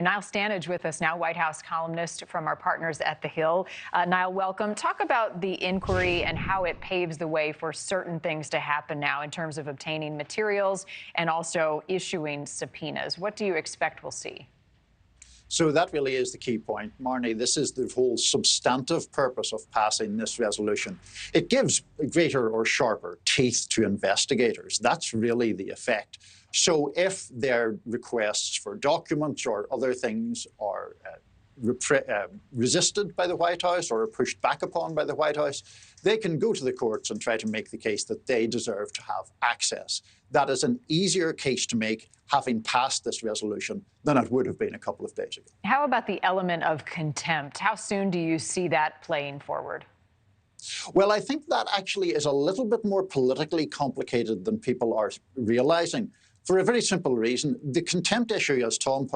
Niall Stanage with us now, White House columnist from our partners at The Hill. Niall, welcome. Talk about the inquiry and how it paves the way for certain things to happen now in terms of obtaining materials and also issuing subpoenas. What do you expect we'll see? So that really is the key point, Marni. This is the whole substantive purpose of passing this resolution. It gives greater or sharper teeth to investigators. That's really the effect. So if their requests for documents or other things are resisted by the White House or are pushed back upon by the White House, they can go to the courts and try to make the case that they deserve to have access. That is an easier case to make having passed this resolution than it would have been a couple of days ago. How about the element of contempt? How soon do you see that playing forward? Well, I think that actually is a little bit more politically complicated than people are realizing. For a very simple reason, the contempt issue, as Tom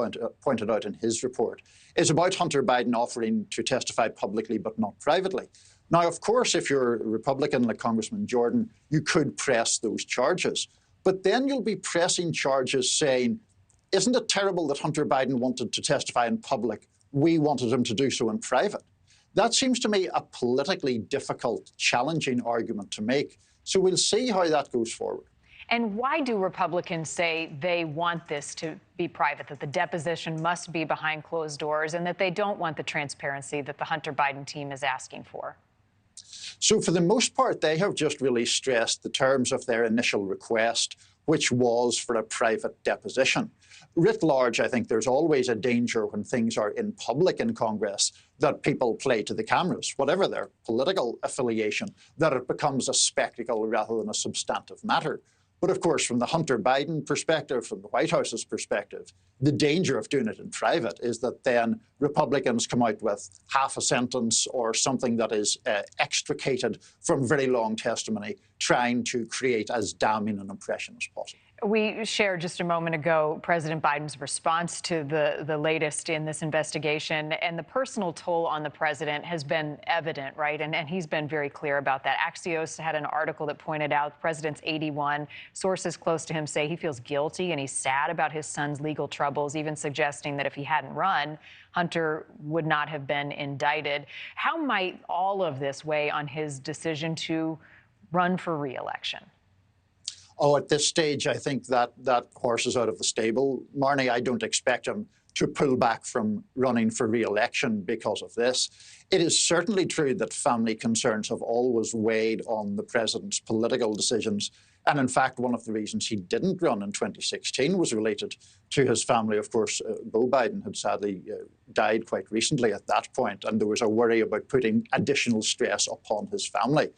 pointed out in his report, is about Hunter Biden offering to testify publicly but not privately. Now, of course, if you're a Republican like Congressman Jordan, you could press those charges. But then you'll be pressing charges saying, isn't it terrible that Hunter Biden wanted to testify in public? We wanted him to do so in private. That seems to me a politically difficult, challenging argument to make. So we'll see how that goes forward. And why do Republicans say they want this to be private, that the deposition must be behind closed doors, and that they don't want the transparency that the Hunter Biden team is asking for? So for the most part, they have just really stressed the terms of their initial request, which was for a private deposition. Writ large, I think there's always a danger when things are in public in Congress that people play to the cameras, whatever their political affiliation, that it becomes a spectacle rather than a substantive matter. But of course, from the Hunter Biden perspective, from the White House's perspective, the danger of doing it in private is that then Republicans come out with half a sentence or something that is extricated from very long testimony, trying to create as damning an impression as possible. We shared just a moment ago President Biden's response to the latest in this investigation, and the personal toll on the president has been evident, right? And he's been very clear about that. Axios had an article that pointed out the president's 81. Sources close to him say he feels guilty and he's sad about his son's legal troubles, even suggesting that if he hadn't run, Hunter would not have been indicted. How might all of this weigh on his decision to run for re-election? Oh, at this stage, I think that horse is out of the stable. Marni, I don't expect him to pull back from running for re-election because of this. It is certainly true that family concerns have always weighed on the president's political decisions. And in fact, one of the reasons he didn't run in 2016 was related to his family. Of course, Beau Biden had sadly died quite recently at that point, and there was a worry about putting additional stress upon his family.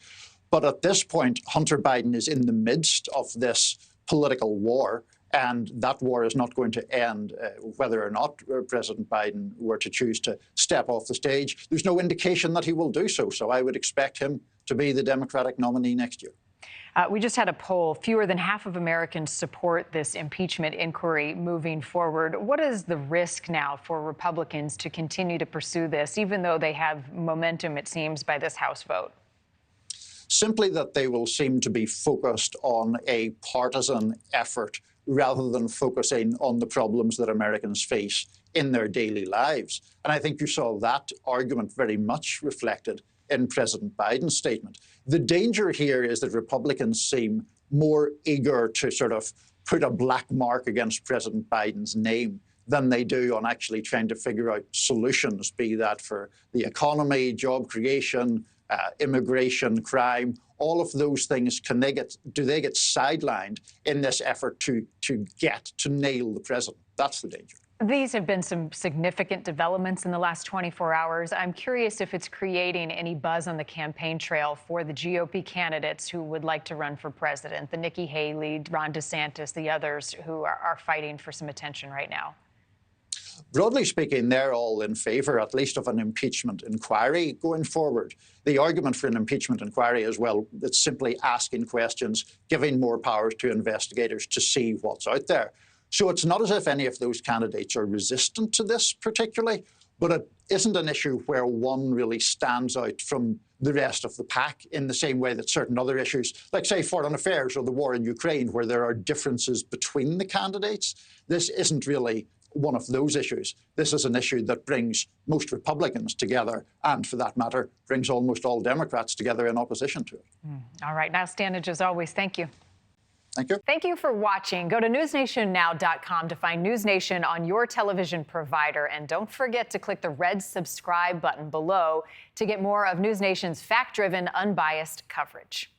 But at this point, Hunter Biden is in the midst of this political war, and that war is not going to end whether or not President Biden were to choose to step off the stage. There's no indication that he will do so, so I would expect him to be the Democratic nominee next year. We just had a poll. Fewer than half of Americans support this impeachment inquiry moving forward. What is the risk now for Republicans to continue to pursue this, even though they have momentum, it seems, by this House vote? Simply that they will seem to be focused on a partisan effort rather than focusing on the problems that Americans face in their daily lives. And I think you saw that argument very much reflected in President Biden's statement. The danger here is that Republicans seem more eager to sort of put a black mark against President Biden's name than they do on actually trying to figure out solutions, be that for the economy, job creation, immigration, crime, all of those things. Do they get sidelined in this effort to nail the president? That's the danger. These have been some significant developments in the last 24 hours. I'm curious if it's creating any buzz on the campaign trail for the GOP candidates who would like to run for president, the Nikki Haley, Ron DeSantis, the others who are fighting for some attention right now. Broadly speaking, they're all in favour, at least, of an impeachment inquiry going forward. The argument for an impeachment inquiry is, well, it's simply asking questions, giving more powers to investigators to see what's out there. So it's not as if any of those candidates are resistant to this particularly, but it isn't an issue where one really stands out from the rest of the pack in the same way that certain other issues, like, say, foreign affairs or the war in Ukraine, where there are differences between the candidates. This isn't really one of those issues. This is an issue that brings most Republicans together and, for that matter, brings almost all Democrats together in opposition to it. All right. Niall Stanage, as always, thank you. Thank you. Thank you for watching. Go to newsnationnow.com to find NewsNation on your television provider. And don't forget to click the red subscribe button below to get more of NewsNation's fact-driven, unbiased coverage.